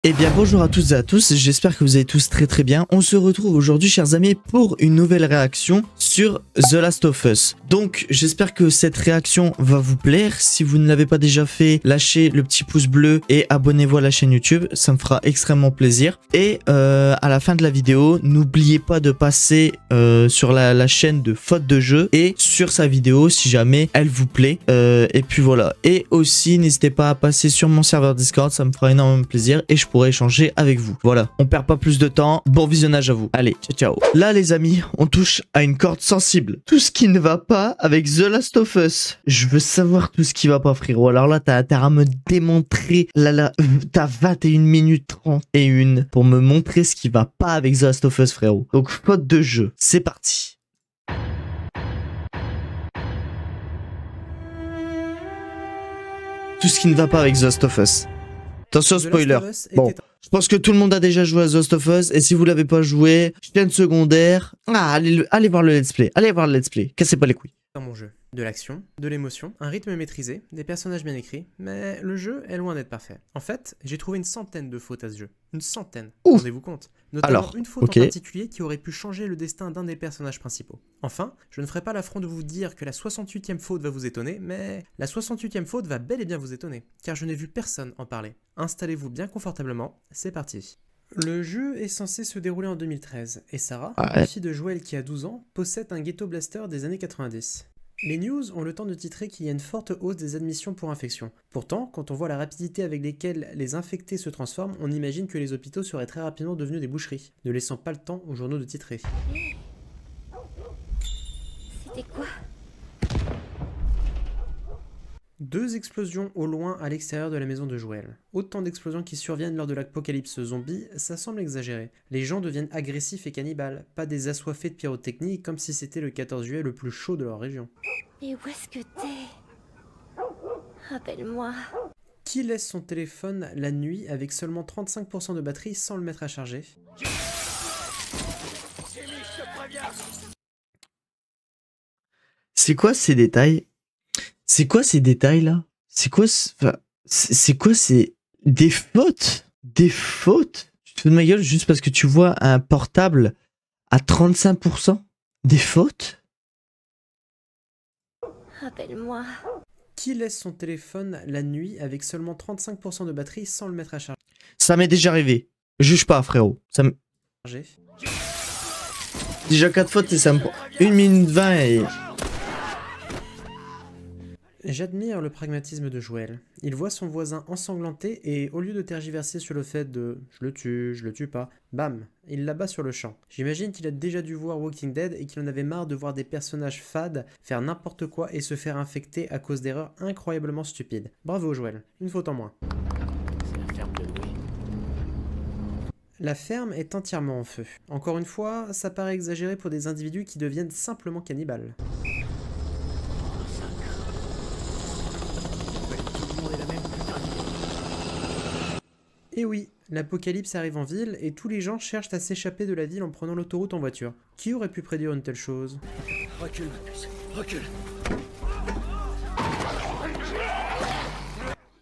Eh bien bonjour à toutes et à tous, j'espère que vous allez tous très bien. On se retrouve aujourd'hui chers amis pour une nouvelle réaction sur The Last of Us. Donc j'espère que cette réaction va vous plaire. Si vous ne l'avez pas déjà fait, lâchez le petit pouce bleu et abonnez-vous à la chaîne YouTube, ça me fera extrêmement plaisir. Et à la fin de la vidéo, n'oubliez pas de passer sur la chaîne de Faute de Jeu et sur sa vidéo si jamais elle vous plaît. Et puis voilà. Et aussi n'hésitez pas à passer sur mon serveur Discord, ça me fera énormément plaisir et je pourrais échanger avec vous. Voilà, on perd pas plus de temps. Bon visionnage à vous. Allez, ciao ciao. Là les amis, on touche à une corde sensible. Tout ce qui ne va pas avec The Last of Us. Je veux savoir tout ce qui va pas frérot. Alors là, t'as à me démontrer. Là, t'as 21 minutes 31 pour me montrer ce qui va pas avec The Last of Us frérot. Donc faute de jeu, c'est parti. Tout ce qui ne va pas avec The Last of Us. Attention spoiler. Bon, je pense que tout le monde a déjà joué à The Last of Us et si vous l'avez pas joué, chaîne secondaire. Ah, allez voir le let's play. Allez voir le let's play. Cassez pas les couilles. Dans mon jeu. De l'action, de l'émotion, un rythme maîtrisé, des personnages bien écrits, mais le jeu est loin d'être parfait. En fait, j'ai trouvé une centaine de fautes à ce jeu. Une centaine. Rendez-vous compte. Notamment alors, une faute en particulier qui aurait pu changer le destin d'un des personnages principaux. Enfin, je ne ferai pas l'affront de vous dire que la 68e faute va vous étonner, mais la 68e faute va bel et bien vous étonner, car je n'ai vu personne en parler. Installez-vous bien confortablement, c'est parti. Le jeu est censé se dérouler en 2013, et Sarah, la fille de Joel qui a 12 ans, possède un ghetto blaster des années 90. Les news ont le temps de titrer qu'il y a une forte hausse des admissions pour infection. Pourtant, quand on voit la rapidité avec lesquelles les infectés se transforment, on imagine que les hôpitaux seraient très rapidement devenus des boucheries, ne laissant pas le temps aux journaux de titrer. C'était quoi? Deux explosions au loin à l'extérieur de la maison de Joel. Autant d'explosions qui surviennent lors de l'apocalypse zombie, ça semble exagéré. Les gens deviennent agressifs et cannibales, pas des assoiffés de pyrotechnie comme si c'était le 14 juillet le plus chaud de leur région. Mais où est-ce que t'es? Rappelle-moi. Qui laisse son téléphone la nuit avec seulement 35% de batterie sans le mettre à charger? C'est quoi ces détails? C'est quoi ces détails là? C'est quoi c'est des fautes? Des fautes? Tu te fous de ma gueule juste parce que tu vois un portable à 35%? Des fautes? Rappelle-moi. Qui laisse son téléphone la nuit avec seulement 35% de batterie sans le mettre à charger? Ça m'est déjà arrivé. Juge pas frérot. Déjà 4 fautes et ça me prend 1 minute 20 et... J'admire le pragmatisme de Joel. Il voit son voisin ensanglanté et au lieu de tergiverser sur le fait de « je le tue pas », bam, il l'abat sur le champ. J'imagine qu'il a déjà dû voir Walking Dead et qu'il en avait marre de voir des personnages fades faire n'importe quoi et se faire infecter à cause d'erreurs incroyablement stupides. Bravo Joel, une faute en moins. C'est la ferme de Louis. La ferme est entièrement en feu. Encore une fois, ça paraît exagéré pour des individus qui deviennent simplement cannibales. Et oui, l'apocalypse arrive en ville et tous les gens cherchent à s'échapper de la ville en prenant l'autoroute en voiture. Qui aurait pu prédire une telle chose? Recule, Magnus, recule.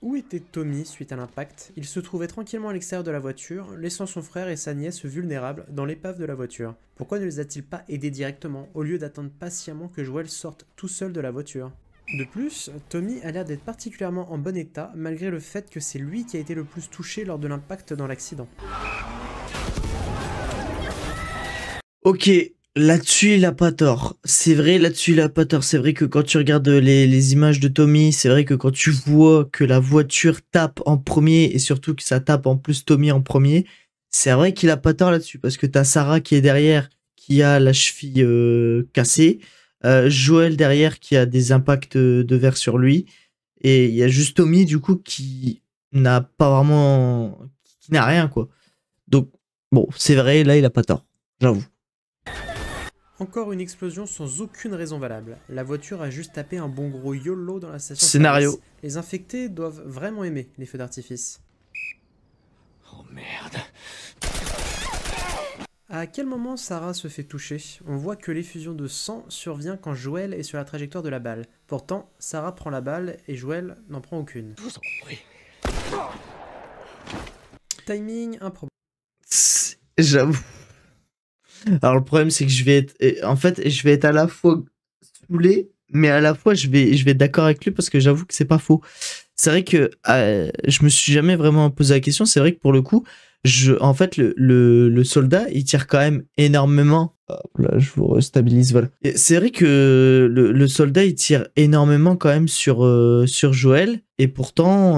Où était Tommy suite à l'impact? Il se trouvait tranquillement à l'extérieur de la voiture, laissant son frère et sa nièce vulnérables dans l'épave de la voiture. Pourquoi ne les a-t-il pas aidés directement, au lieu d'attendre patiemment que Joel sorte tout seul de la voiture? De plus, Tommy a l'air d'être particulièrement en bon état, malgré le fait que c'est lui qui a été le plus touché lors de l'impact dans l'accident. Ok, là-dessus il a pas tort. C'est vrai, là-dessus il a pas tort. C'est vrai que quand tu regardes les images de Tommy, c'est vrai que quand tu vois que la voiture tape en premier et surtout que ça tape en plus Tommy en premier, c'est vrai qu'il a pas tort là-dessus parce que t'as Sarah qui est derrière, qui a la cheville cassée. Joel derrière qui a des impacts de verre sur lui et il y a juste Tommy du coup qui n'a pas vraiment, qui n'a rien quoi. Donc bon, c'est vrai, là il a pas tort, j'avoue. Encore une explosion sans aucune raison valable. La voiture a juste tapé un bon gros YOLO dans la station. Scénario. Les infectés doivent vraiment aimer les feux d'artifice. Oh merde. À quel moment Sarah se fait toucher? On voit que l'effusion de sang survient quand Joel est sur la trajectoire de la balle. Pourtant, Sarah prend la balle et Joel n'en prend aucune. Je vous en prie. Timing improbable. J'avoue. Alors le problème c'est que je vais être, en fait, je vais être à la fois saoulé, mais à la fois je vais être d'accord avec lui parce que j'avoue que c'est pas faux. C'est vrai que je me suis jamais vraiment posé la question. C'est vrai que pour le coup, en fait, le soldat, il tire quand même énormément. Hop là, je vous restabilise, voilà. Et c'est vrai que le soldat, il tire énormément quand même sur Joël. Et pourtant,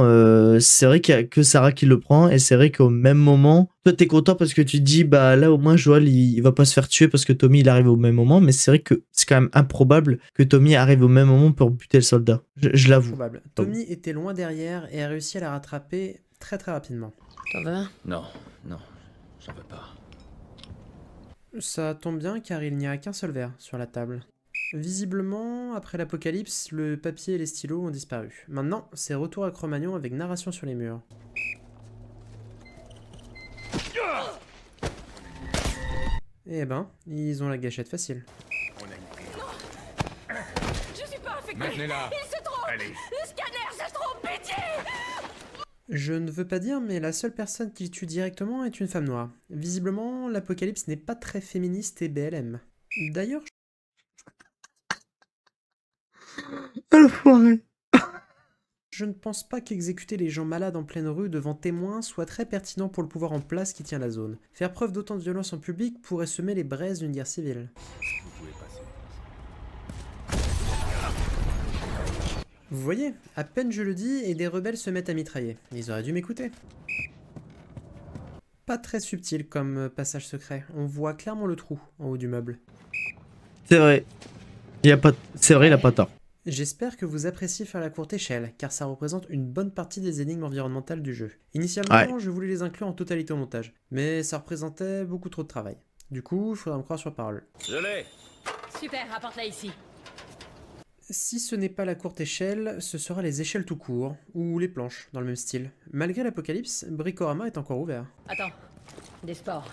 c'est vrai qu'il y a que Sarah qui le prend. Et c'est vrai qu'au même moment, toi, t'es content parce que tu te dis, bah là, au moins, Joël, il va pas se faire tuer parce que Tommy, il arrive au même moment. Mais c'est vrai que c'est quand même improbable que Tommy arrive au même moment pour buter le soldat. Je l'avoue. Probable. Tommy était loin derrière et a réussi à la rattraper très très rapidement. T'en veux un? Non, non, j'en veux pas. Ça tombe bien car il n'y a qu'un seul verre sur la table. Visiblement, après l'apocalypse, le papier et les stylos ont disparu. Maintenant, c'est retour à Cro-Magnon avec narration sur les murs. Eh ben, ils ont la gâchette facile. Je suis pas infecté! Maintenez-la. Il se trompe! Allez. Le scanner se trompe, pitié! Je ne veux pas dire, mais la seule personne qu'il tue directement est une femme noire. Visiblement, l'apocalypse n'est pas très féministe et BLM. D'ailleurs, je ne pense pas qu'exécuter les gens malades en pleine rue devant témoins soit très pertinent pour le pouvoir en place qui tient la zone. Faire preuve d'autant de violence en public pourrait semer les braises d'une guerre civile. Vous pouvez passer. Vous voyez, à peine je le dis et des rebelles se mettent à mitrailler. Ils auraient dû m'écouter. Pas très subtil comme passage secret. On voit clairement le trou en haut du meuble. C'est vrai. C'est vrai, il a pas tort. J'espère que vous appréciez faire la courte échelle, car ça représente une bonne partie des énigmes environnementales du jeu. Initialement, je voulais les inclure en totalité au montage, mais ça représentait beaucoup trop de travail. Du coup, il faudra me croire sur parole. Je l'ai. Super, apporte-la ici. Si ce n'est pas la courte échelle, ce sera les échelles tout court, ou les planches, dans le même style. Malgré l'apocalypse, Bricorama est encore ouvert. Attends, des sports.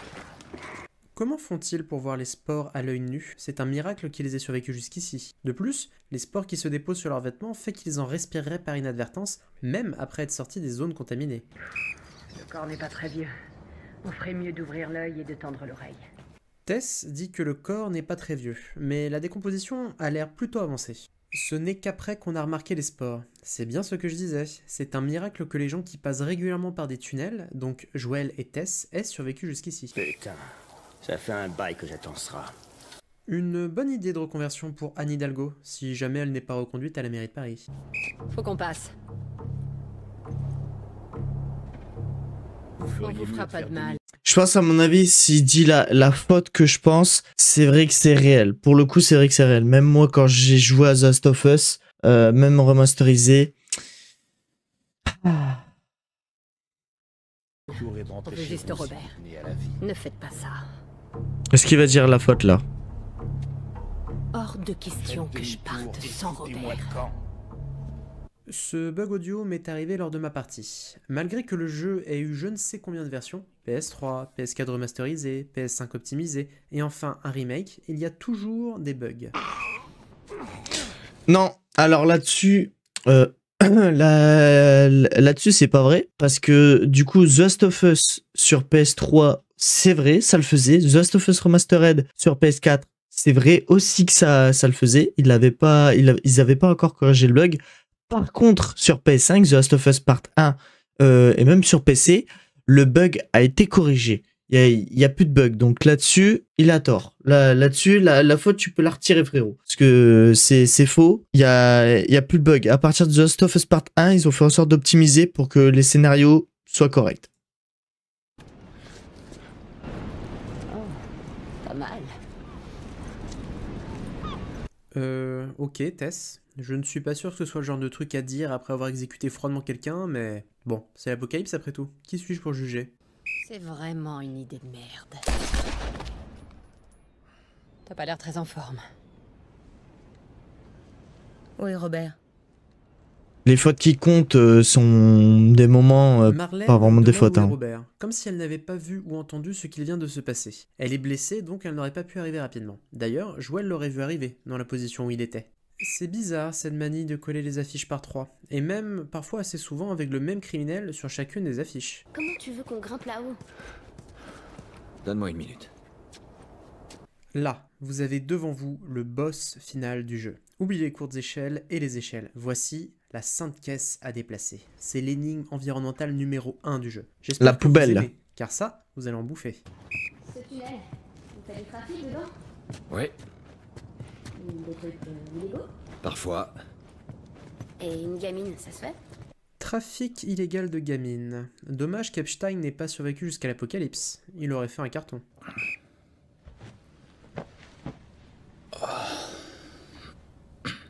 Comment font-ils pour voir les spores à l'œil nu? C'est un miracle qu'ils aient survécu jusqu'ici. De plus, les spores qui se déposent sur leurs vêtements fait qu'ils en respireraient par inadvertance, même après être sortis des zones contaminées. Le corps n'est pas très vieux. On ferait mieux d'ouvrir l'œil et de tendre l'oreille. Tess dit que le corps n'est pas très vieux, mais la décomposition a l'air plutôt avancée. Ce n'est qu'après qu'on a remarqué les spores. C'est bien ce que je disais. C'est un miracle que les gens qui passent régulièrement par des tunnels, donc Joël et Tess, aient survécu jusqu'ici. Putain, ça fait un bail que j'attends ce rat. Une bonne idée de reconversion pour Anne Hidalgo, si jamais elle n'est pas reconduite à la mairie de Paris. Faut qu'on passe. On vous fera pas de mal. Je pense, à mon avis, s'il dit la faute que je pense, c'est vrai que c'est réel. Pour le coup, c'est vrai que c'est réel. Même moi, quand j'ai joué à The Last of Us, même remasterisé. On veut juste Robert. Ne faites pas ça. Est-ce qu'il va dire la faute là? Hors de question que je parte sans Robert. Ce bug audio m'est arrivé lors de ma partie. Malgré que le jeu ait eu je ne sais combien de versions, PS3, PS4 remasterisé, PS5 optimisé, et enfin un remake, il y a toujours des bugs. Non, alors là-dessus, là-dessus c'est pas vrai, parce que du coup, The Last of Us sur PS3, c'est vrai, ça le faisait. The Last of Us Remastered sur PS4, c'est vrai aussi que ça le faisait. Ils avaient pas encore corrigé le bug. Par contre, sur PS5, The Last of Us Part 1 et même sur PC, le bug a été corrigé. Il y a plus de bug. Donc là-dessus, il a tort. Là-dessus, la faute, tu peux la retirer, frérot. Parce que c'est faux. Il y a plus de bug. À partir de The Last of Us Part 1, ils ont fait en sorte d'optimiser pour que les scénarios soient corrects. Pas mal. Ok, Tess. Je ne suis pas sûr que ce soit le genre de truc à dire après avoir exécuté froidement quelqu'un, mais bon, c'est l'apocalypse après tout. Qui suis-je pour juger? C'est vraiment une idée de merde. T'as pas l'air très en forme. Où est Robert? Les fautes qui comptent sont des moments Marlène pas vraiment des demande fautes. où est Hein. Robert, comme si elle n'avait pas vu ou entendu ce qu'il vient de se passer. Elle est blessée, donc elle n'aurait pas pu arriver rapidement. D'ailleurs, Joël l'aurait vu arriver, dans la position où il était. C'est bizarre cette manie de coller les affiches par 3, et même parfois assez souvent avec le même criminel sur chacune des affiches. Comment tu veux qu'on grimpe là-haut? Donne-moi une minute. Là, vous avez devant vous le boss final du jeu. Oubliez les courtes échelles et les échelles. Voici la sainte caisse à déplacer. C'est l'énigme environnementale numéro 1 du jeu. J'espère La que vous poubelle. aimez, car ça, vous allez en bouffer. Ce tunnel, vous faites du trafic dedans? Ouais, Des trucs illégaux? parfois. Et une gamine, ça se fait? Trafic illégal de gamine. Dommage qu'Epstein n'ait pas survécu jusqu'à l'apocalypse. Il aurait fait un carton.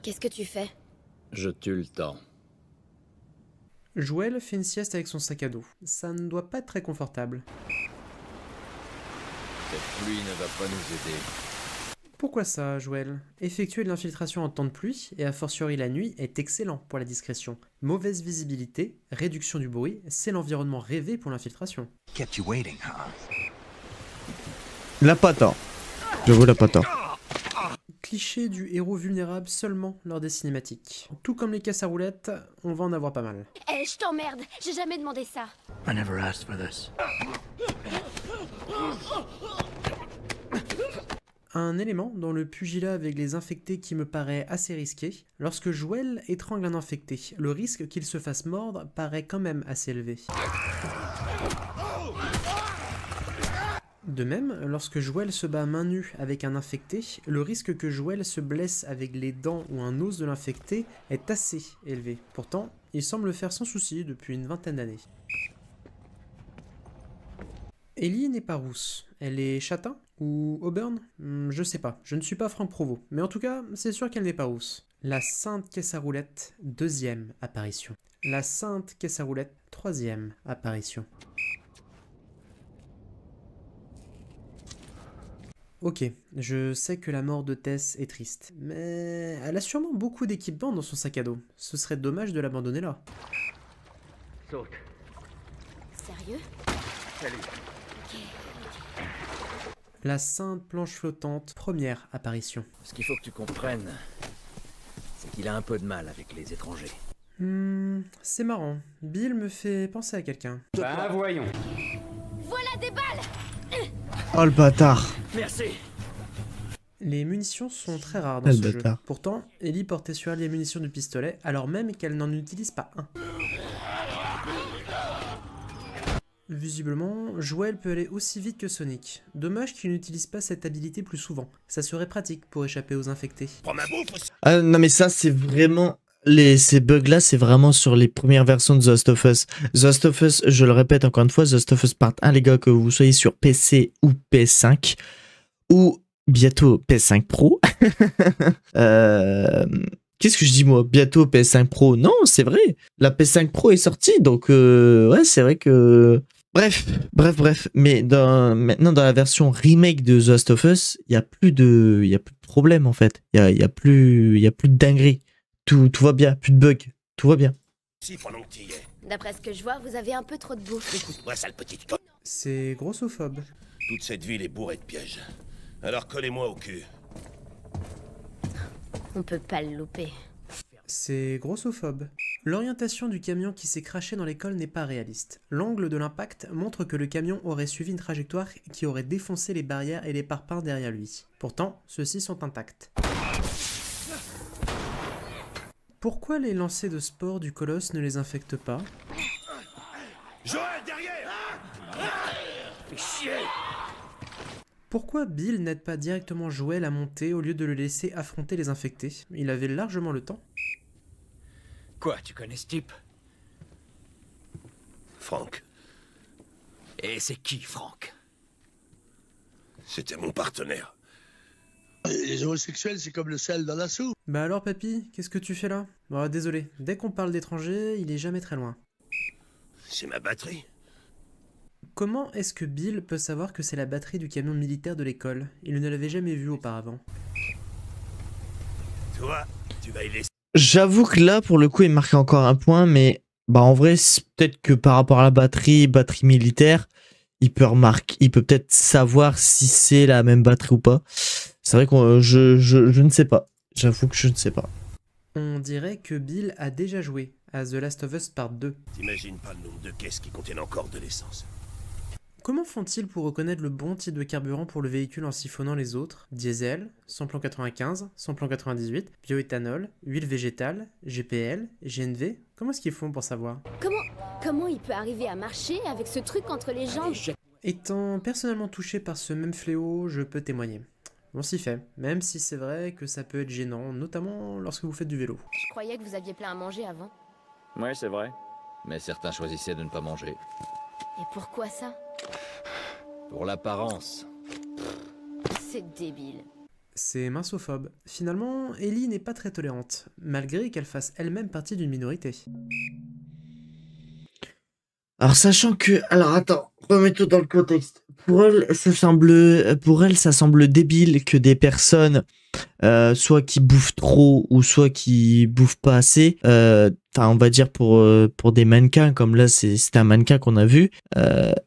Qu'est-ce que tu fais? Je tue le temps. Joël fait une sieste avec son sac à dos. Ça ne doit pas être très confortable. Cette pluie ne va pas nous aider. Pourquoi ça, Joël? Effectuer de l'infiltration en temps de pluie, et a fortiori la nuit, est excellent pour la discrétion. Mauvaise visibilité, réduction du bruit, c'est l'environnement rêvé pour l'infiltration. Kept you waiting, huh? Il a pas tort. J'avoue, il a pas tort. Cliché du héros vulnérable seulement lors des cinématiques. Tout comme les caisses à roulettes, on va en avoir pas mal. Eh, je t'emmerde, j'ai jamais demandé ça. I never asked for this. Un élément dans le pugilat avec les infectés qui me paraît assez risqué. Lorsque Joël étrangle un infecté, le risque qu'il se fasse mordre paraît quand même assez élevé. De même, lorsque Joël se bat à main nue avec un infecté, le risque que Joël se blesse avec les dents ou un os de l'infecté est assez élevé. Pourtant, il semble le faire sans souci depuis une vingtaine d'années. Ellie n'est pas rousse. Elle est châtain ou auburn? Je sais pas, je ne suis pas Franck Provost. Mais en tout cas, c'est sûr qu'elle n'est pas rousse. La sainte caisse à roulettes, 2e apparition. La sainte caisse à roulettes, 3e apparition. Ok, je sais que la mort de Tess est triste, mais elle a sûrement beaucoup d'équipements dans son sac à dos. Ce serait dommage de l'abandonner là. Saute. Sérieux? Salut. La sainte planche flottante, 1re apparition. Ce qu'il faut que tu comprennes, c'est qu'il a un peu de mal avec les étrangers. C'est marrant. Bill me fait penser à quelqu'un. Ben voyons. Voilà des balles! Oh le bâtard. Merci. Les munitions sont très rares dans Le ce jeu. bâtard. Pourtant, Ellie portait sur elle les munitions du pistolet, alors même qu'elle n'en utilise pas un. Visiblement, Joël peut aller aussi vite que Sonic. Dommage qu'il n'utilise pas cette habilité plus souvent. Ça serait pratique pour échapper aux infectés. Ah non mais ça c'est vraiment... Ces bugs-là, c'est vraiment sur les premières versions de The Last of Us. The Last of Us, je le répète encore une fois, The Last of Us Part 1, les gars, que vous soyez sur PC ou PS5, ou bientôt PS5 Pro. Qu'est-ce que je dis moi? Bientôt PS5 Pro? Non, c'est vrai. La PS5 Pro est sortie, donc ouais, c'est vrai que... Bref. Mais maintenant, dans la version remake de The Last of Us, il n'y a plus de problème, en fait. Il y a plus de dinguerie. Tout va bien, plus de bugs, tout va bien. Si, pendant que t'y es. D'après ce que je vois, vous avez un peu trop de bouffe. Écoute-moi, sale petite conne. C'est grossophobe. Toute cette ville est bourrée de pièges. Alors collez-moi au cul. On peut pas le louper. C'est grossophobe. L'orientation du camion qui s'est craché dans l'école n'est pas réaliste. L'angle de l'impact montre que le camion aurait suivi une trajectoire qui aurait défoncé les barrières et les parpaings derrière lui. Pourtant, ceux-ci sont intacts. Pourquoi les lancers de spores du colosse ne les infectent pas? Joël, derrière! Fais chier! Pourquoi Bill n'aide pas directement Joël à monter au lieu de le laisser affronter les infectés? Il avait largement le temps. Quoi, tu connais ce type? Franck, Et c'est qui, Franck? c'était mon partenaire. Les homosexuels, c'est comme le sel dans la soupe. Bah alors papy, qu'est-ce que tu fais là? Bon, désolé, dès qu'on parle d'étrangers, il est jamais très loin. C'est ma batterie. Comment est-ce que Bill peut savoir que c'est la batterie du camion militaire de l'école? Il ne l'avait jamais vu auparavant. Toi, tu vas y laisser. J'avoue que là, pour le coup, il marque encore un point, mais bah en vrai, peut-être que par rapport à la batterie militaire, il peut peut-être savoir si c'est la même batterie ou pas. C'est vrai que je ne sais pas. J'avoue que je ne sais pas. On dirait que Bill a déjà joué à The Last of Us Part 2. T'imagines pas le nombre de caisses qui contiennent encore de l'essence. Comment font-ils pour reconnaître le bon type de carburant pour le véhicule en siphonnant les autres? Diesel, samplon 95, samplon 98, bioéthanol, huile végétale, GPL, GNV? Comment est-ce qu'ils font pour savoir? Comment il peut arriver à marcher avec ce truc entre les jambes? Étant personnellement touché par ce même fléau, je peux témoigner. On s'y fait, même si c'est vrai que ça peut être gênant, notamment lorsque vous faites du vélo. Je croyais que vous aviez plein à manger avant. Ouais, c'est vrai. Mais certains choisissaient de ne pas manger. Et pourquoi ça? Pour l'apparence. C'est débile. C'est minsophobe. Finalement, Ellie n'est pas très tolérante, malgré qu'elle fasse elle-même partie d'une minorité. Alors sachant que... Alors attends, remets-toi dans le contexte. Pour elle, ça semble débile que des personnes, soit qui bouffent trop ou soit qui bouffent pas assez, enfin on va dire pour des mannequins, comme là c'était un mannequin qu'on a vu,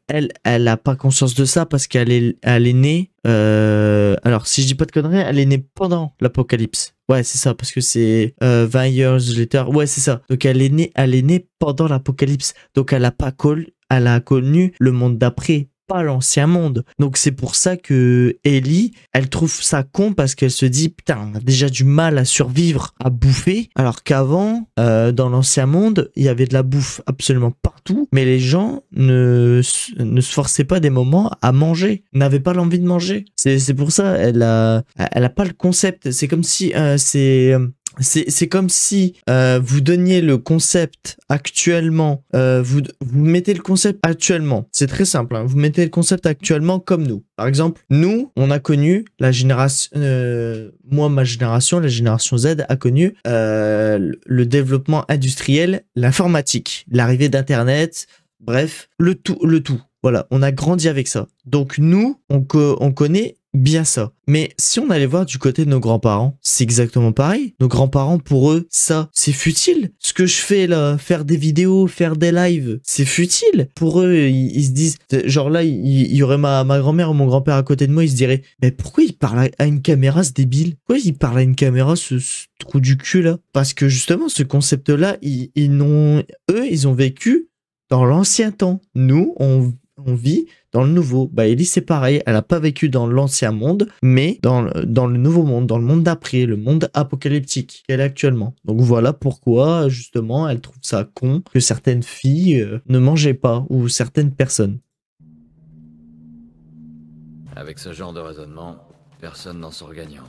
elle a pas conscience de ça parce qu'elle est née, alors si je dis pas de conneries, elle est née pendant l'apocalypse. Ouais, c'est ça, parce que c'est 20 years later. Ouais, c'est ça. Donc elle est née pendant l'apocalypse. Donc elle a connu le monde d'après, pas l'ancien monde. Donc c'est pour ça que Ellie, elle trouve ça con parce qu'elle se dit putain, on a déjà du mal à survivre, à bouffer, alors qu'avant, dans l'ancien monde, il y avait de la bouffe absolument partout, mais les gens ne se forçaient pas des moments à manger, n'avaient pas l'envie de manger. C'est pour ça, elle a pas le concept. C'est comme si c'est comme si vous donniez le concept actuellement, vous mettez le concept actuellement. C'est très simple, hein, vous mettez le concept actuellement comme nous. Par exemple, nous, on a connu la génération, moi, ma génération, la génération Z a connu le développement industriel, l'informatique, l'arrivée d'Internet, bref, le tout. Voilà, on a grandi avec ça. Donc nous, on connaît bien ça. Mais si on allait voir du côté de nos grands-parents, c'est exactement pareil. Nos grands-parents, pour eux, ça, c'est futile. Ce que je fais là, faire des vidéos, faire des lives, c'est futile. Pour eux, ils se disent, genre là, il y aurait ma grand-mère ou mon grand-père à côté de moi, ils se diraient, mais pourquoi il parle à une caméra, ce débile? Pourquoi il parle à une caméra, ce trou du cul là? Parce que justement, ce concept-là, ils ont vécu dans l'ancien temps. Nous, on vit dans le nouveau. Bah, Ellie, c'est pareil. Elle n'a pas vécu dans l'ancien monde, mais dans le nouveau monde, dans le monde d'après, le monde apocalyptique qu'elle est actuellement. Donc voilà pourquoi, justement, elle trouve ça con que certaines filles ne mangeaient pas, ou certaines personnes. Avec ce genre de raisonnement, personne n'en sort gagnant.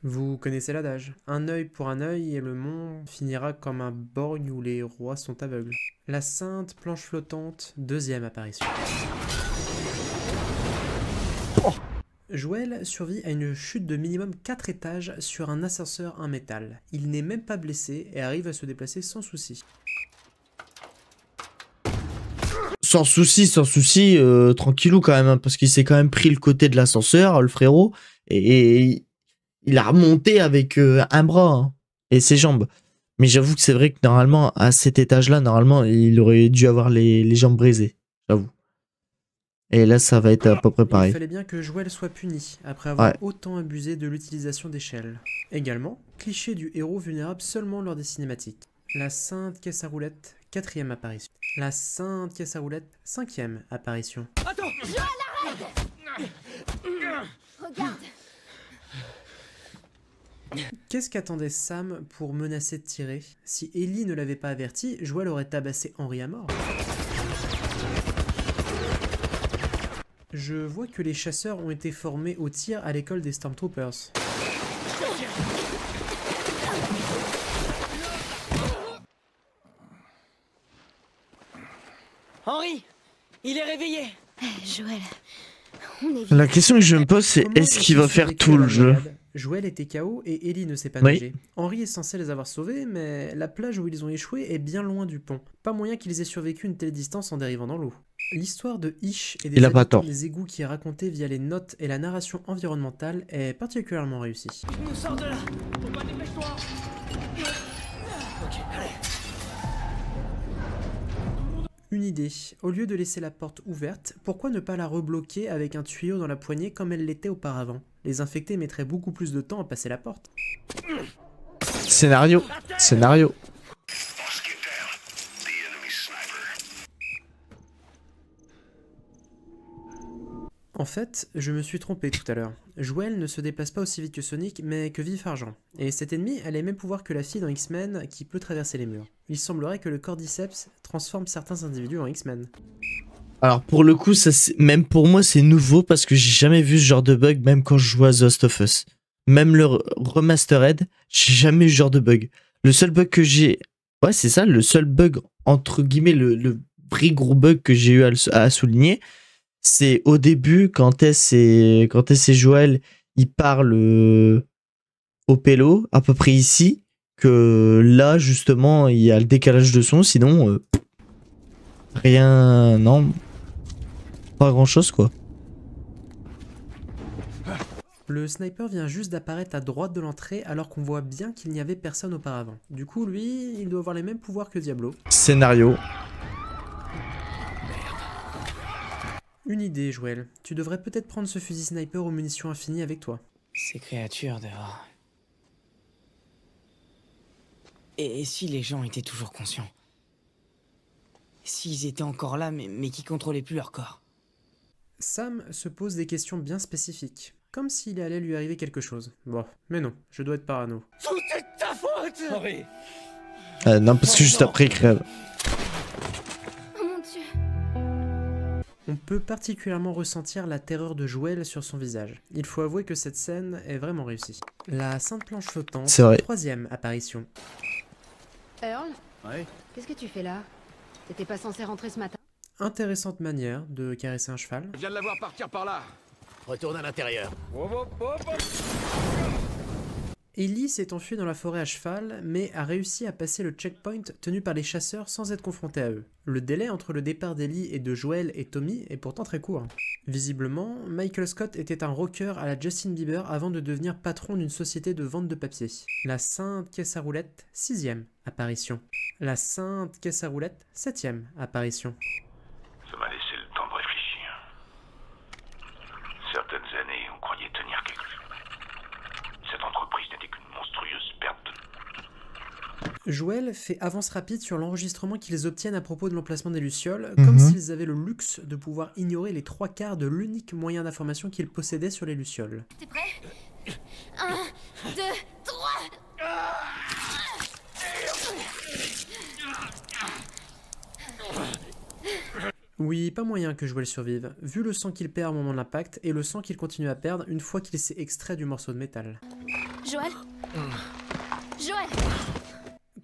Vous connaissez l'adage. Un œil pour un œil et le monde finira comme un borgne où les rois sont aveugles. La sainte planche flottante, deuxième apparition. Joël survit à une chute de minimum 4 étages sur un ascenseur en métal. Il n'est même pas blessé et arrive à se déplacer sans souci. Sans souci, tranquillou quand même, hein, parce qu'il s'est quand même pris le côté de l'ascenseur, le frérot, et il a remonté avec un bras hein, et ses jambes. Mais j'avoue que c'est vrai que normalement, à cet étage-là, normalement, il aurait dû avoir les jambes brisées, j'avoue. Et là, ça va être à peu près pareil. Il fallait bien que Joël soit puni, après avoir autant abusé de l'utilisation d'échelles. Également, cliché du héros vulnérable seulement lors des cinématiques. La sainte caisse à roulettes, 4e apparition. La sainte caisse à roulettes, 5e apparition. Attends, Joël, arrête! Regarde. Qu'est-ce qu'attendait Sam pour menacer de tirer? Si Ellie ne l'avait pas averti, Joël aurait tabassé Henry à mort. Je vois que les chasseurs ont été formés au tir à l'école des Stormtroopers. Henry, il est réveillé. Joël, on est vite. La question que je me pose, c'est est-ce qu'il va faire tout le jeu? Joël était KO et Ellie ne sait pas nager. Henry est censé les avoir sauvés, mais la plage où ils ont échoué est bien loin du pont. Pas moyen qu'ils aient survécu une telle distance en dérivant dans l'eau. L'histoire de Ish et des habitants des égouts qui est racontée via les notes et la narration environnementale est particulièrement réussie. Il nous sort de là. Faut pas, dépêche-toi. Ok, allez. Une idée, au lieu de laisser la porte ouverte, pourquoi ne pas la rebloquer avec un tuyau dans la poignée comme elle l'était auparavant? Les infectés mettraient beaucoup plus de temps à passer la porte. Scénario. Scénario. En fait, je me suis trompé tout à l'heure. Joël ne se déplace pas aussi vite que Sonic, mais que Vif Argent. Et cet ennemi a les mêmes pouvoirs que la fille dans X-Men qui peut traverser les murs. Il semblerait que le Cordyceps transforme certains individus en X-Men. Alors pour le coup, ça, même pour moi c'est nouveau parce que j'ai jamais vu ce genre de bug même quand je jouais à The Last of Us. Même le remastered, j'ai jamais eu ce genre de bug. Le seul bug que j'ai... Ouais c'est ça, le seul bug entre guillemets, le vrai gros bug que j'ai eu à souligner, c'est au début quand Tess et Joël ils parlent au pélo, à peu près ici, que là justement il y a le décalage de son, sinon rien, non, pas grand chose quoi. Le sniper vient juste d'apparaître à droite de l'entrée alors qu'on voit bien qu'il n'y avait personne auparavant. Du coup lui, il doit avoir les mêmes pouvoirs que Diablo. Scénario. Une idée, Joël. Tu devrais peut-être prendre ce fusil sniper aux munitions infinies avec toi. Ces créatures dehors. Et si les gens étaient toujours conscients? S'ils étaient encore là, mais qui contrôlaient plus leur corps? Sam se pose des questions bien spécifiques. Comme s'il allait lui arriver quelque chose. Bon, mais non, je dois être parano. Tout est de ta faute, Henri. Non, parce que juste après il crève. On peut particulièrement ressentir la terreur de Joël sur son visage. Il faut avouer que cette scène est vraiment réussie. La sainte planche flottante, c'est vrai. Troisième apparition. Earl, Ouais. qu'est-ce que tu fais là? T'étais pas censé rentrer ce matin? Intéressante manière de caresser un cheval. Je viens de la voir partir par là. Retourne à l'intérieur. Ellie s'est enfuie dans la forêt à cheval, mais a réussi à passer le checkpoint tenu par les chasseurs sans être confrontée à eux. Le délai entre le départ d'Ellie et de Joël et Tommy est pourtant très court. Visiblement, Michael Scott était un rocker à la Justin Bieber avant de devenir patron d'une société de vente de papier. La sainte caisse à roulettes, 6e apparition. La sainte caisse à roulettes, 7e apparition. Ça m'a laissé le temps de réfléchir. Certaines années, on croyait tenir quelque chose. Cette entreprise n'était qu'une monstrueuse perte. Joël fait avance rapide sur l'enregistrement qu'ils obtiennent à propos de l'emplacement des Lucioles, comme s'ils avaient le luxe de pouvoir ignorer les 3/4 de l'unique moyen d'information qu'ils possédaient sur les Lucioles. T'es prêt 1, 2, 3. Oui, pas moyen que Joël survive, vu le sang qu'il perd au moment de l'impact et le sang qu'il continue à perdre une fois qu'il s'est extrait du morceau de métal. Joël Joël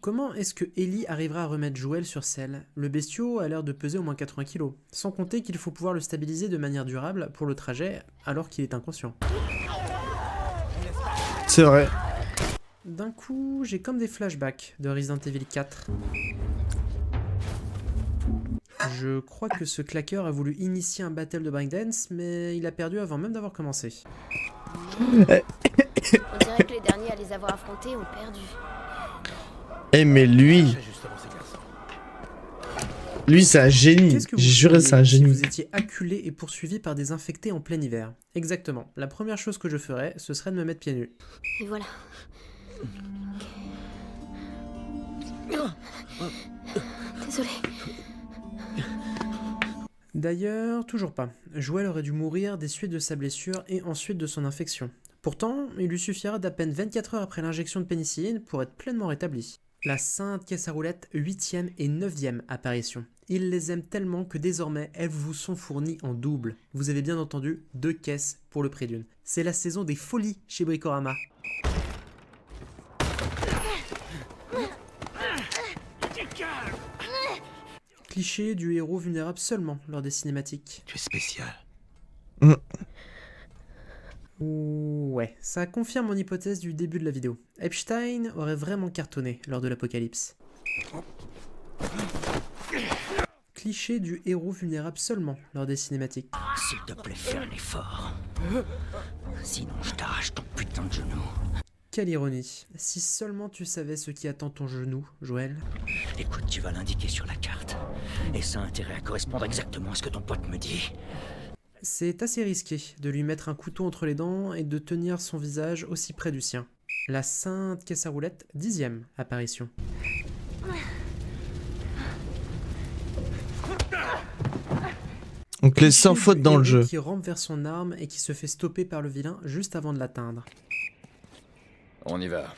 Comment est-ce que Ellie arrivera à remettre Joël sur selle? Le bestiau a l'air de peser au moins 80 kg, sans compter qu'il faut pouvoir le stabiliser de manière durable pour le trajet alors qu'il est inconscient. C'est vrai. D'un coup, j'ai comme des flashbacks de Resident Evil 4. Je crois que ce claqueur a voulu initier un battle de breakdance, mais il a perdu avant même d'avoir commencé. On dirait que les derniers à les avoir affrontés ont perdu. Eh mais lui c'est un génie. Qu'est-ce que vous J'ai juré c'est un si génie. vous étiez acculé et poursuivi par des infectés en plein hiver? Exactement. La première chose que je ferais, ce serait de me mettre pieds nus. Et voilà. Désolée. D'ailleurs, toujours pas. Joël aurait dû mourir des suites de sa blessure et ensuite de son infection. Pourtant, il lui suffira d'à peine 24 heures après l'injection de pénicilline pour être pleinement rétabli. La sainte caisse à roulettes, 8e et 9e apparition. Ils les aiment tellement que désormais, elles vous sont fournies en double. Vous avez bien entendu, 2 caisses pour le prix d'une. C'est la saison des folies chez Bricorama. Cliché du héros vulnérable seulement lors des cinématiques. Tu es spécial. Ouais, ça confirme mon hypothèse du début de la vidéo. Epstein aurait vraiment cartonné lors de l'apocalypse. Cliché du héros vulnérable seulement lors des cinématiques. S'il te plaît, fais un effort. Sinon, je t'arrache ton putain de genou. Quelle ironie. Si seulement tu savais ce qui attend ton genou, Joël. Écoute, tu vas l'indiquer sur la carte. Et ça a intérêt à correspondre exactement à ce que ton pote me dit. C'est assez risqué de lui mettre un couteau entre les dents et de tenir son visage aussi près du sien. La sainte caisse à roulettes, 10e apparition. Donc les sans faute dans le jeu. Qui rampe vers son arme et qui se fait stopper par le vilain juste avant de l'atteindre. On y va.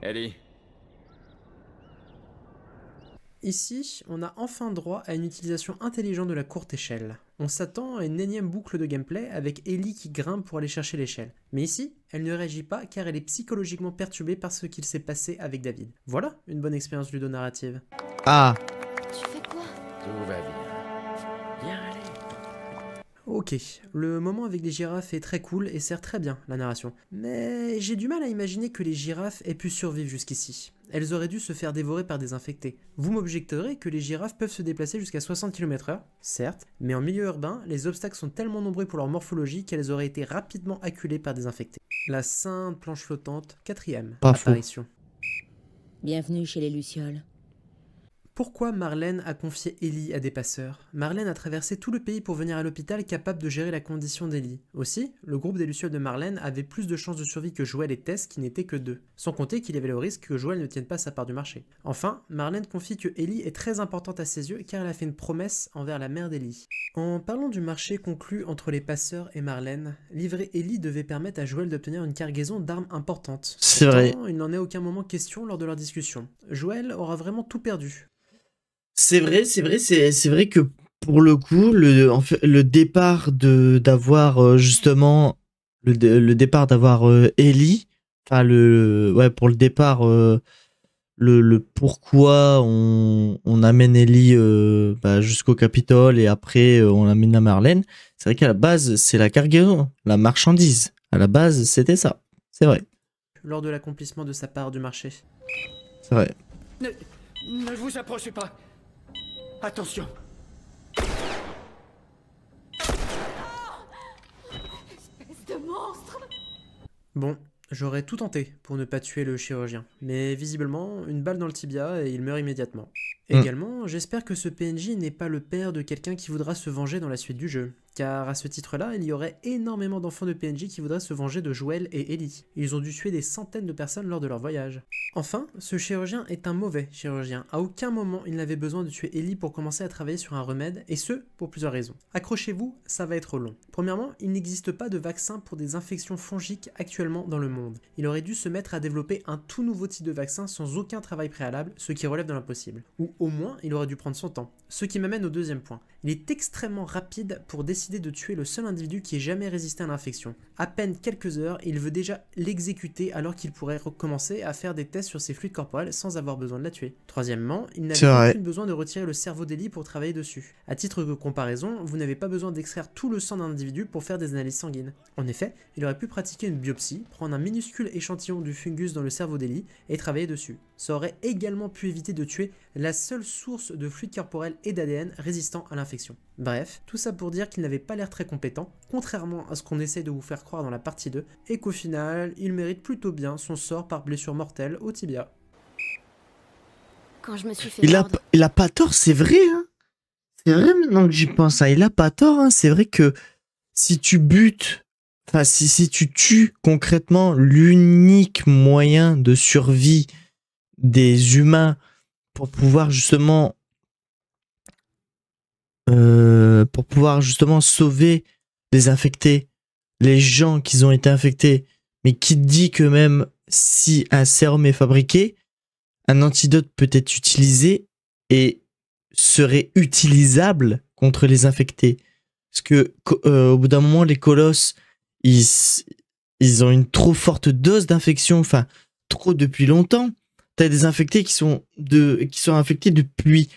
Ellie. Ici, on a enfin droit à une utilisation intelligente de la courte échelle. On s'attend à une énième boucle de gameplay avec Ellie qui grimpe pour aller chercher l'échelle. Mais ici, elle ne réagit pas car elle est psychologiquement perturbée par ce qu'il s'est passé avec David. Voilà une bonne expérience ludonarrative. Ah. Tu fais quoi? Tout va bien. Viens, allez. Ok, le moment avec les girafes est très cool et sert très bien la narration. Mais j'ai du mal à imaginer que les girafes aient pu survivre jusqu'ici. Elles auraient dû se faire dévorer par des infectés. Vous m'objecterez que les girafes peuvent se déplacer jusqu'à 60 km/h, certes, mais en milieu urbain, les obstacles sont tellement nombreux pour leur morphologie qu'elles auraient été rapidement acculées par des infectés. La sainte planche flottante, 4e apparition. Bienvenue chez les Lucioles. Pourquoi Marlène a confié Ellie à des passeurs? Marlène a traversé tout le pays pour venir à l'hôpital capable de gérer la condition d'Ellie. Aussi, le groupe des Lucioles de Marlène avait plus de chances de survie que Joël et Tess qui n'étaient que 2. Sans compter qu'il y avait le risque que Joël ne tienne pas sa part du marché. Enfin, Marlène confie que Ellie est très importante à ses yeux car elle a fait une promesse envers la mère d'Ellie. En parlant du marché conclu entre les passeurs et Marlène, livrer Ellie devait permettre à Joël d'obtenir une cargaison d'armes importantes. C'est vrai. Il n'en est aucun moment question lors de leur discussion. Joël aura vraiment tout perdu. C'est vrai que pour le coup, le départ d'avoir justement le départ d'avoir Ellie, enfin pour le départ, le pourquoi on amène Ellie jusqu'au Capitole et après on amène à Marlène, c'est vrai qu'à la base c'est la cargaison, la marchandise. À la base c'était ça, c'est vrai. Lors de l'accomplissement de sa part du marché. C'est vrai. Ne vous approchez pas. Attention. Espèce de monstre! Bon, j'aurais tout tenté pour ne pas tuer le chirurgien, mais visiblement, une balle dans le tibia et il meurt immédiatement. Également, j'espère que ce PNJ n'est pas le père de quelqu'un qui voudra se venger dans la suite du jeu, car à ce titre-là, il y aurait énormément d'enfants de PNJ qui voudraient se venger de Joël et Ellie. Ils ont dû tuer des centaines de personnes lors de leur voyage. Enfin, ce chirurgien est un mauvais chirurgien. À aucun moment il n'avait besoin de tuer Ellie pour commencer à travailler sur un remède, et ce, pour plusieurs raisons. Accrochez-vous, ça va être long. Premièrement, il n'existe pas de vaccin pour des infections fongiques actuellement dans le monde. Il aurait dû se mettre à développer un tout nouveau type de vaccin sans aucun travail préalable, ce qui relève de l'impossible. Ou au moins, il aurait dû prendre son temps. Ce qui m'amène au deuxième point. Il est extrêmement rapide pour décider de tuer le seul individu qui ait jamais résisté à l'infection. À peine quelques heures, il veut déjà l'exécuter alors qu'il pourrait recommencer à faire des tests sur ses fluides corporels sans avoir besoin de la tuer. Troisièmement, il n'avait aucun besoin de retirer le cerveau d'Ellie pour travailler dessus. À titre de comparaison, vous n'avez pas besoin d'extraire tout le sang d'un individu pour faire des analyses sanguines. En effet, il aurait pu pratiquer une biopsie, prendre un minuscule échantillon du fungus dans le cerveau d'Ellie et travailler dessus. Ça aurait également pu éviter de tuer la seule source de fluide corporel et d'ADN résistant à l'infection. Bref, tout ça pour dire qu'il n'avait pas l'air très compétent, contrairement à ce qu'on essaie de vous faire croire dans la partie 2, et qu'au final, il mérite plutôt bien son sort par blessure mortelle au tibia. Quand je me suis fait il a pas tort, c'est vrai, hein. C'est vrai maintenant que j'y pense, hein. Il a pas tort, hein. C'est vrai que si tu butes, enfin si tu tues concrètement l'unique moyen de survie des humains pour pouvoir justement sauver les infectés, les gens qui ont été infectés, mais qui dit que même si un sérum est fabriqué, un antidote peut être utilisé et serait utilisable contre les infectés. Parce que au bout d'un moment, les colosses, ils ont une trop forte dose d'infection, enfin trop depuis longtemps. T'as des infectés qui sont infectés depuis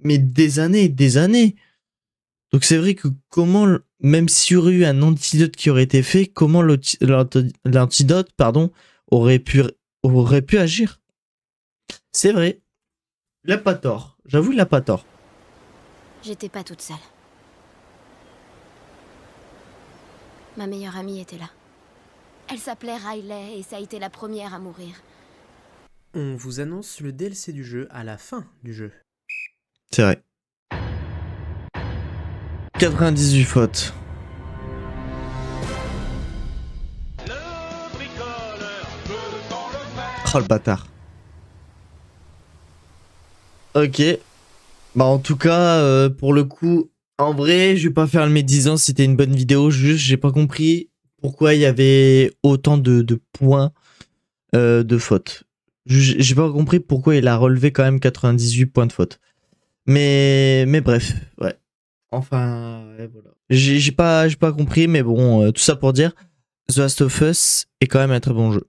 des années et des années. Donc c'est vrai que comment, même s'il y aurait eu un antidote qui aurait été fait, comment l'antidote, aurait pu agir. C'est vrai. Il a pas tort. J'avoue, il a pas tort. J'étais pas toute seule. Ma meilleure amie était là. Elle s'appelait Riley et ça a été la première à mourir. On vous annonce le DLC du jeu à la fin du jeu. C'est vrai. 98 fautes. Oh le bâtard. Ok. Bah en tout cas, pour le coup, en vrai, je vais pas faire le médisant, c'était une bonne vidéo, juste j'ai pas compris pourquoi il y avait autant de points de faute. J'ai pas compris pourquoi il a relevé quand même 98 points de faute. Mais bref, ouais. Enfin, ouais, voilà. J'ai pas compris, mais bon, tout ça pour dire, The Last of Us est quand même un très bon jeu.